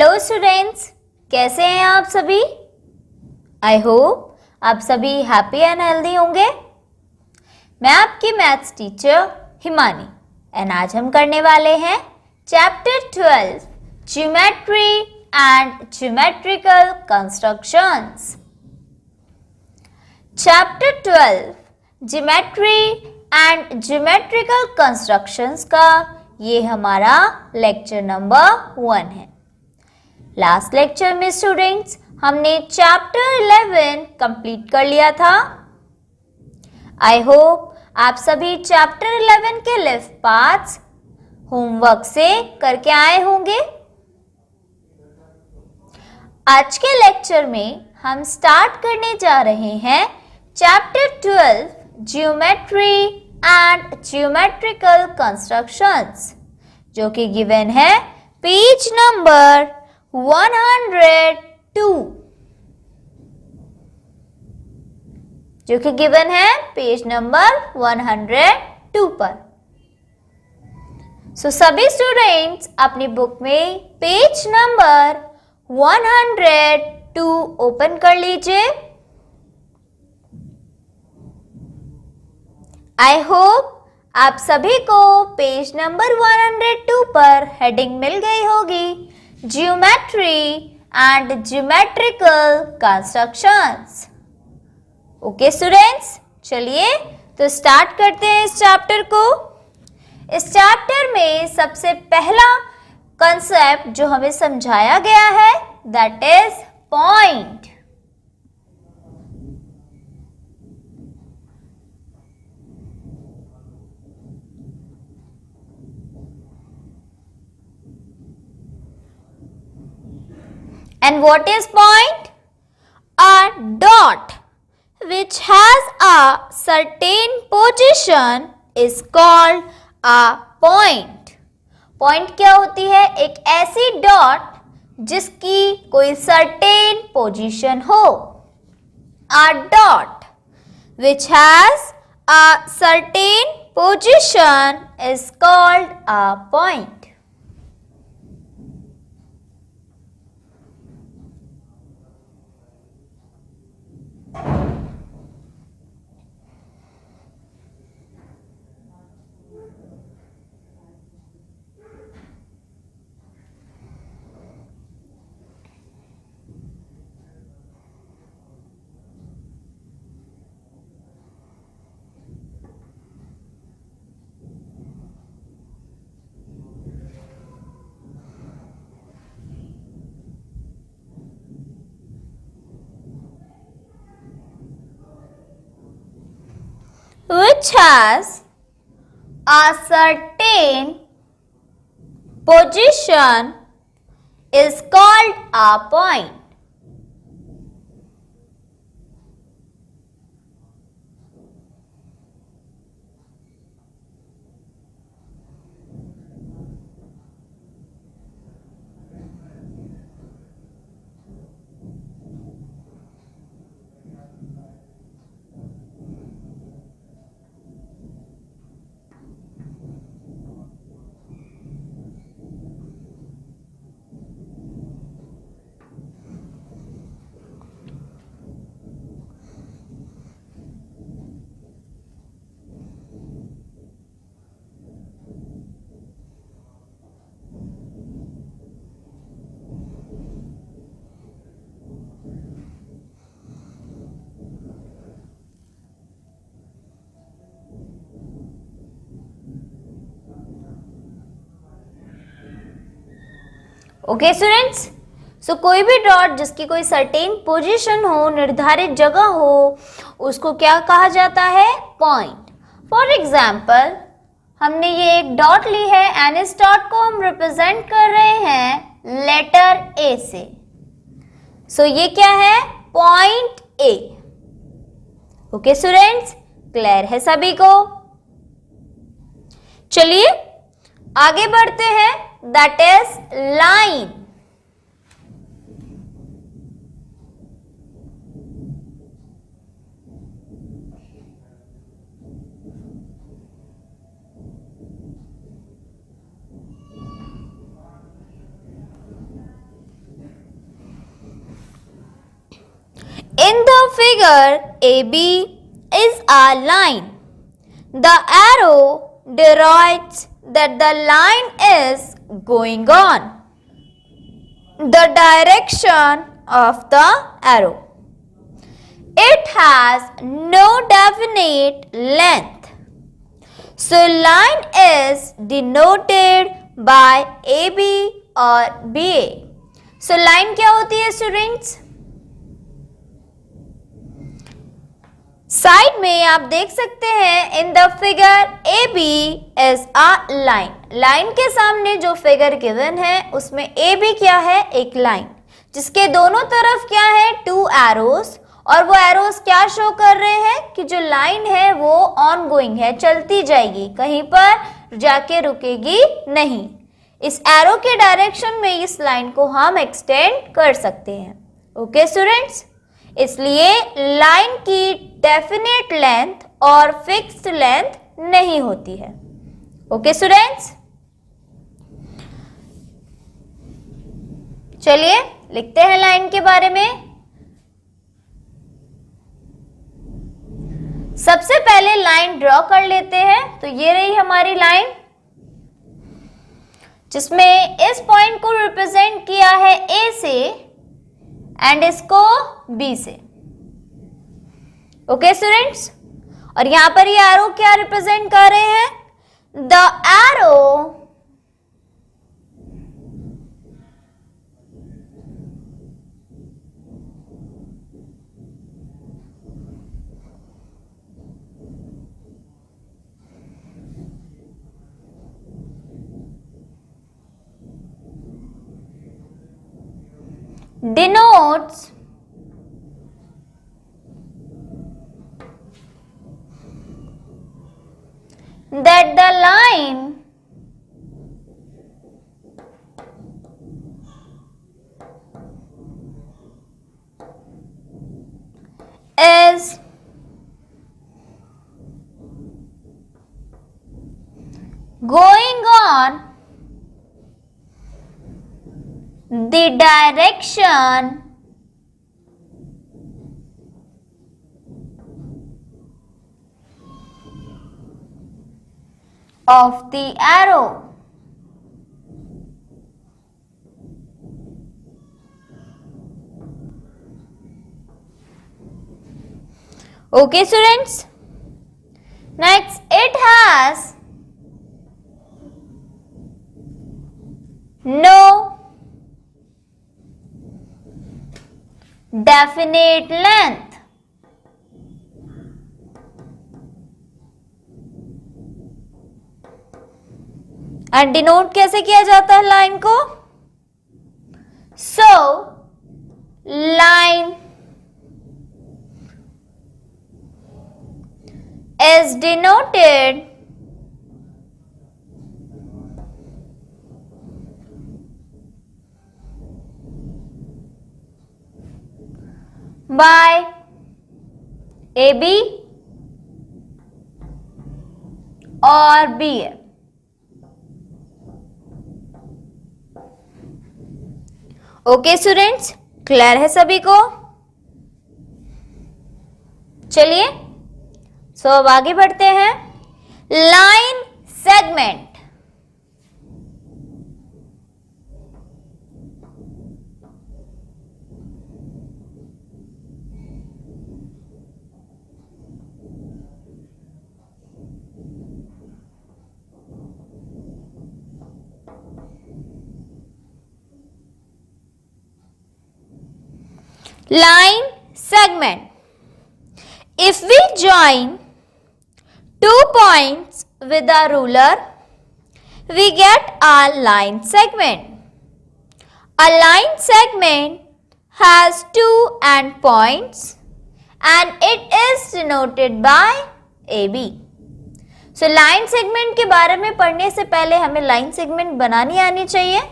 Hello students, कैसे हैं आप सभी। आई होप आप सभी हैप्पी एंड हेल्दी होंगे। मैं आपकी मैथ्स टीचर हिमानी एंड आज हम करने वाले हैं chapter 12 geometry and geometrical constructions. Chapter 12 geometry and geometrical constructions का ये हमारा लेक्चर नंबर 1 है। लास्ट लेक्चर में स्टूडेंट्स हमने चैप्टर 11 कंप्लीट कर लिया था। आई होप आप सभी चैप्टर 11 के लिस्ट पार्ट्स होमवर्क से करके आए होंगे। आज के लेक्चर में हम स्टार्ट करने जा रहे हैं chapter 12 geometry and geometrical constructions, जो कि गिवन है पेज नंबर 102, जो कि गिवन है पेज नंबर 102 पर। सभी स्टूडेंट्स अपनी बुक में पेज नंबर 102 ओपन कर लीजिए। आई होप आप सभी को पेज नंबर 102 पर हेडिंग मिल गई होगी, geometry and geometrical constructions. Okay students, चलिए तो स्टार्ट करते हैं इस चैप्टर को। इस चैप्टर में सबसे पहला कंसेप्ट जो हमें समझाया गया है that is point. And what is point? A dot which has a certain position is called a point. Point क्या होती है? एक ऐसी डॉट जिसकी कोई certain position हो। A dot which has a certain position is called a point. Which has a certain position is called a point. Okay students, so कोई भी डॉट जिसकी कोई सर्टेन पोजीशन हो, निर्धारित जगह हो, उसको क्या कहा जाता है? पॉइंट। फॉर एग्जाम्पल हमने ये एक डॉट ली है एंड इस डॉट को हम रिप्रेजेंट कर रहे हैं लेटर ए से। सो ये क्या है? Point A. Okay students, clear है सभी को? चलिए आगे बढ़ते हैं, that is line. figure AB is a line. The arrow denotes that the line is going on the direction of the arrow. It has no definite length. So line is denoted by AB or BA. So line क्या होती है students? Side में आप देख सकते हैं in the figure A B is a line. Line के सामने जो फिगर गिवन है उसमें ए बी क्या है? एक लाइन जिसके दोनों तरफ क्या है? 2 एरोस. और वो एरोस क्या शो कर रहे हैं कि जो लाइन है वो ऑन गोइंग है, चलती जाएगी, कहीं पर जाके रुकेगी नहीं. इस एरो के डायरेक्शन में इस लाइन को हम एक्सटेंड कर सकते हैं. ओके स्टूडेंट्स, इसलिए लाइन की डेफिनेट लेंथ और फिक्स्ड लेंथ नहीं होती है. ओके स्टूडेंट्स, चलिए लिखते हैं लाइन के बारे में. सबसे पहले लाइन ड्रॉ कर लेते हैं. तो ये रही हमारी लाइन जिसमें इस पॉइंट को रिप्रेजेंट किया है ए से एंड इसको बी से. ओके स्टूडेंट्स, और यहां पर ये एरो क्या रिप्रेजेंट कर रहे हैं? The arrow denotes that the line is going on the direction of the arrow. Okay students, next it has no definite length. And denote कैसे किया जाता है लाइन को? So line is denoted by AB और BA. Okay students, clear है सभी को? चलिए सो अब आगे बढ़ते हैं. Line segment. Line segment. If we join 2 points with a ruler, we get a line segment. A line segment has 2 endpoints and it is denoted by AB. So line segment के बारे में पढ़ने से पहले हमें लाइन सेगमेंट बनानी आनी चाहिए.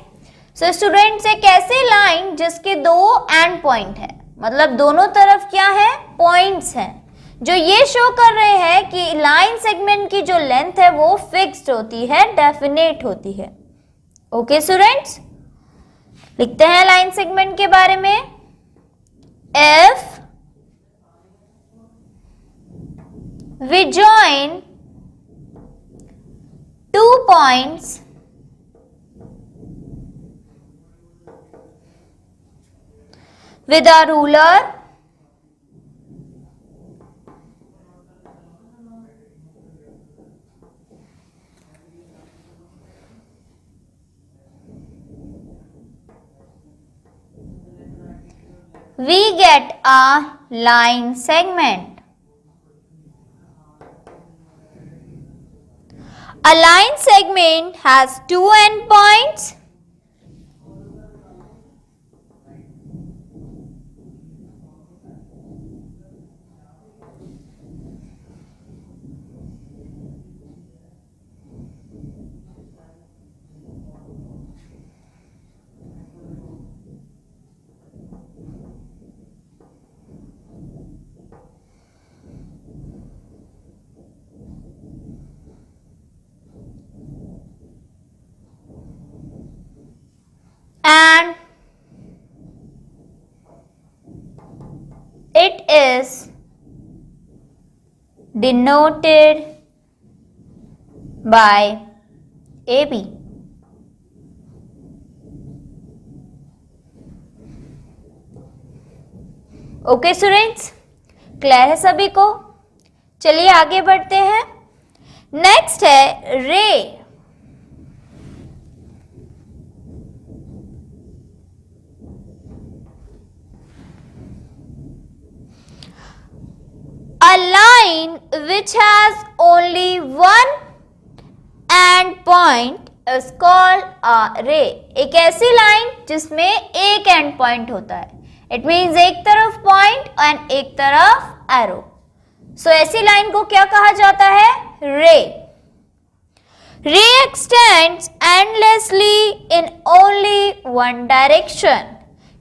So स्टूडेंट्स, एक ऐसी लाइन जिसके 2 एंड पॉइंट है, मतलब दोनों तरफ क्या है? पॉइंट्स हैं, जो ये शो कर रहे हैं कि लाइन सेगमेंट की जो लेंथ है वो फिक्स्ड होती है, डेफिनेट होती है. ओके स्टूडेंट्स, लिखते हैं लाइन सेगमेंट के बारे में. If we join 2 points with a ruler we get a line segment. A line segment has 2 endpoints. And it is denoted by AB. Okay students, clear है सभी को? चलिए आगे बढ़ते हैं। नेक्स्ट है रे। A line which has only one end point is called a ray. एक ऐसी लाइन जिसमें एक एंड पॉइंट होता है, इट मीन्स एक तरफ पॉइंट एंड एक तरफ एरो। सो ऐसी लाइन को क्या कहा जाता है? रे। रे x tends endlessly in only one direction.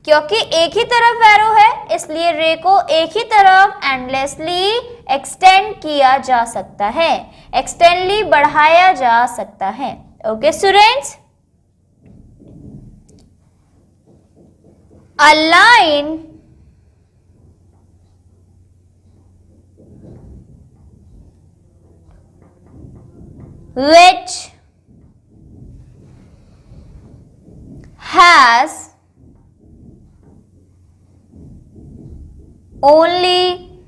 क्योंकि एक ही तरफ एरो है इसलिए रे को एक ही तरफ एंडलेसली एक्सटेंड किया जा सकता है, एक्सटेंडली बढ़ाया जा सकता है। Okay students, a line which has only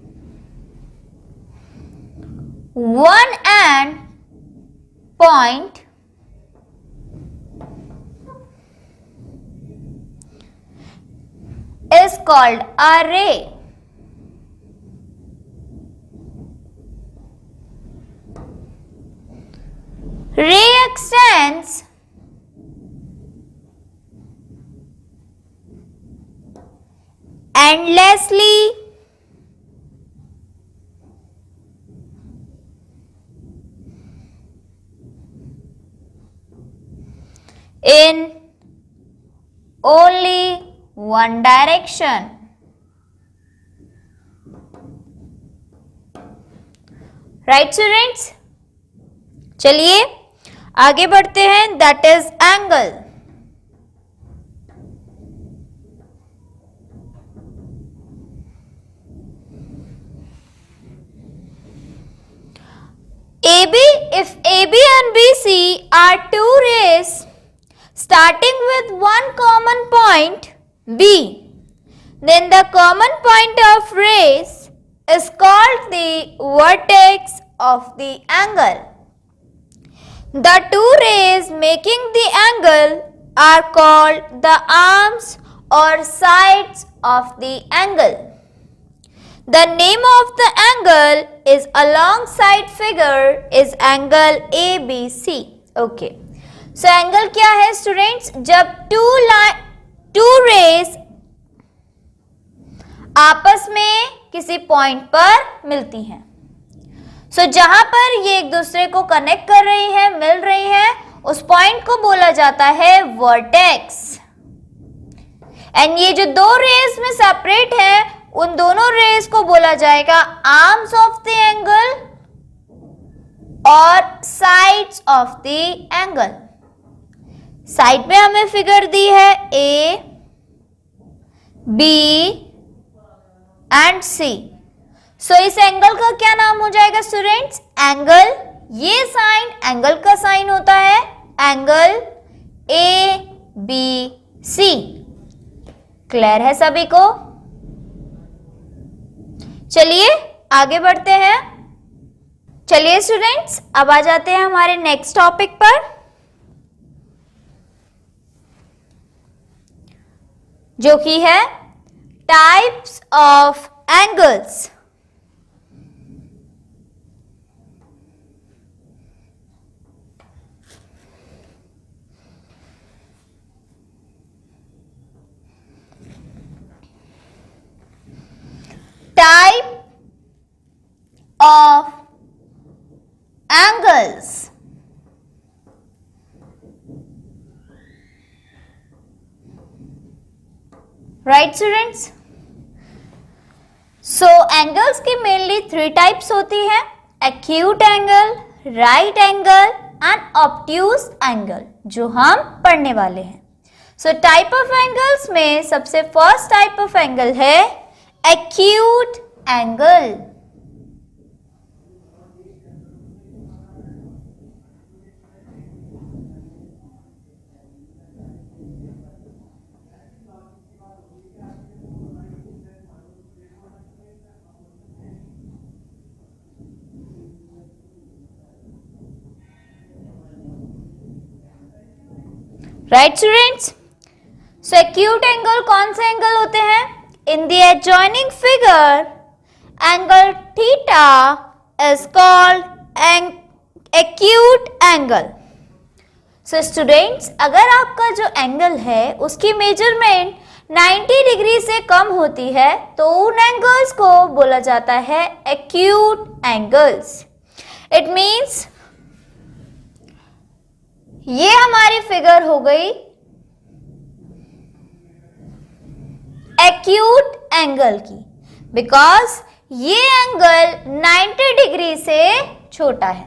one end point is called a ray. Ray extends endlessly in only one direction. Right students? चलिए आगे बढ़ते हैं, that is angle. AB, if AB and BC are two rays starting with one common point B, then the common point of rays is called the vertex of the angle. The two rays making the angle are called the arms or sides of the angle. The name of the angle is alongside figure is angle ABC. Okay. So angle क्या है students? जब two rays आपस में किसी point पर मिलती हैं। सो जहां पर ये एक दूसरे को कनेक्ट कर रही है, मिल रही है, उस पॉइंट को बोला जाता है वर्टेक्स। एंड ये जो दो रेस में सेपरेट है, उन दोनों रेस को बोला जाएगा आर्म्स ऑफ द एंगल और sides of the angle. Side में हमें फिगर दी है A, B and C। So इस एंगल का क्या नाम हो जाएगा स्टूडेंट्स? एंगल। ये साइन एंगल का साइन होता है, angle A B C. Clear है सभी को? चलिए आगे बढ़ते हैं। चलिए स्टूडेंट्स अब आ जाते हैं हमारे नेक्स्ट टॉपिक पर, जो कि है types of angles. Type of angles. Right students? So angles की मेनली 3 टाइप्स होती है, acute angle, right angle and obtuse angle, जो हम पढ़ने वाले हैं। सो टाइप ऑफ एंगल्स में सबसे फर्स्ट टाइप ऑफ एंगल है acute angle. Right students? So acute angle कौन से एंगल होते हैं? In the adjoining figure, angle theta is called an acute angle. So students, अगर आपका जो एंगल है उसकी मेजरमेंट 90 डिग्री से कम होती है तो उन एंगल्स को बोला जाता है acute angles. It means ये हमारी फिगर हो गई एक्यूट एंगल की, बिकॉज ये एंगल 90 डिग्री से छोटा है।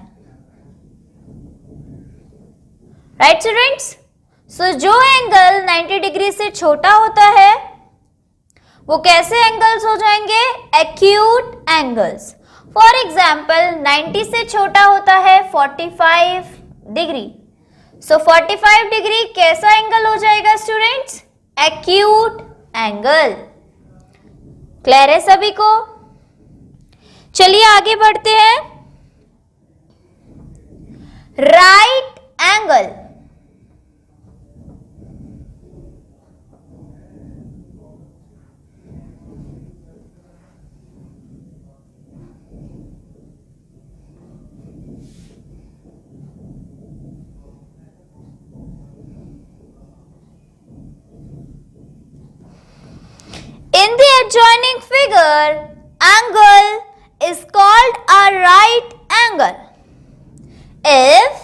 Right students? सो जो एंगल 90 डिग्री से छोटा होता है वो कैसे एंगल्स हो जाएंगे? Acute angles. फॉर एग्जाम्पल 90 से छोटा होता है 45 डिग्री। सो 45 डिग्री कैसा एंगल हो जाएगा स्टूडेंट्स? Acute angle. क्लियर है सभी को? चलिए आगे बढ़ते हैं। Right angle. In the adjoining figure, angle is called a right angle. If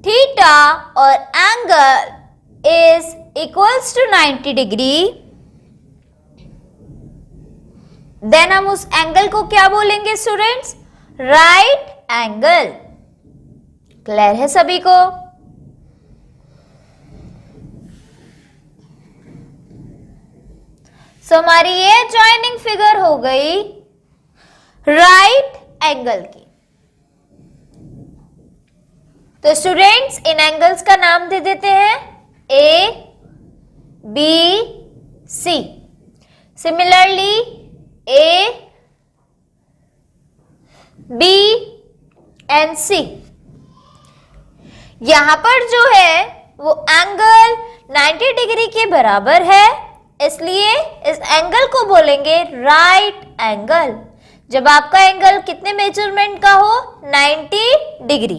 theta or angle is equals to 90 degree, then हम उस एंगल को क्या बोलेंगे स्टूडेंट्स? Right angle. क्लियर है सभी को? सो हमारी ये जॉइनिंग फिगर हो गई राइट एंगल की। तो स्टूडेंट्स इन एंगल्स का नाम दे देते हैं A B C. Similarly A B and C. यहां पर जो है वो एंगल 90 डिग्री के बराबर है, इसलिए इस एंगल को बोलेंगे राइट एंगल। जब आपका एंगल कितने मेजरमेंट का हो? 90 degree.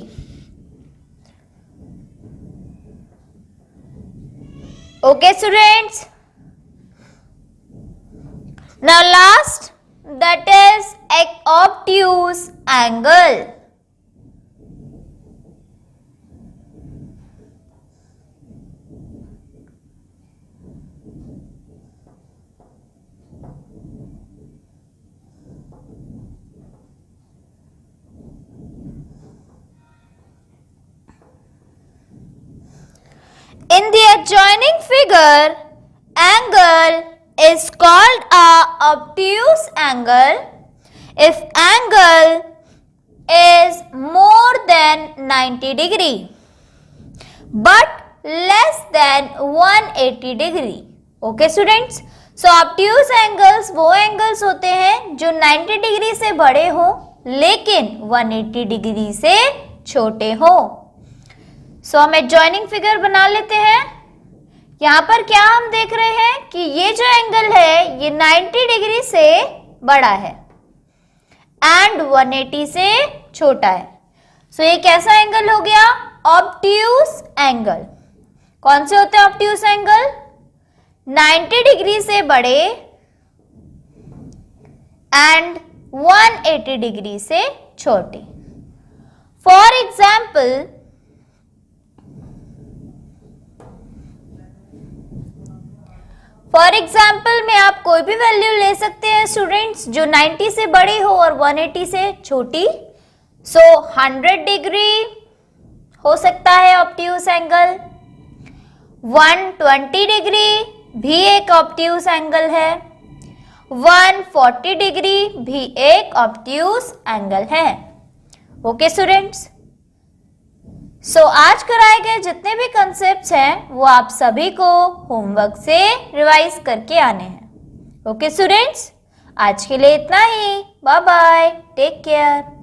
Okay students? Now last, that is एक obtuse angle. In the adjoining figure, angle is called a obtuse angle If angle is more than 90 degree but less than 180 degree. Okay students, so obtuse angles वो angles होते हैं जो 90 degree से बड़े हो लेकिन 180 degree से छोटे हो. सो हम एडजॉइनिंग फिगर बना लेते हैं. यहाँ पर क्या हम देख रहे हैं कि ये जो एंगल है ये 90 डिग्री से बड़ा है एंड 180 से छोटा है. सो ये कैसा एंगल हो गया? Obtuse angle. कौन से होते हैं ऑब्ट्यूज एंगल? 90 डिग्री से बड़े एंड 180 डिग्री से छोटे. फॉर एग्जाम्पल में आप कोई भी वैल्यू ले सकते हैं स्टूडेंट्स जो 90 से बड़ी हो और 180 से छोटी. सो 100 डिग्री हो सकता है ऑब्ट्यूज एंगल. 120 डिग्री भी एक ऑब्ट्यूज एंगल है. 140 डिग्री भी एक ऑब्ट्यूज एंगल है. ओके स्टूडेंट्स, सो आज कराए गए जितने भी कंसेप्ट्स हैं वो आप सभी को होमवर्क से रिवाइज करके आने हैं. ओके स्टूडेंट्स, आज के लिए इतना ही. Bye bye, take care.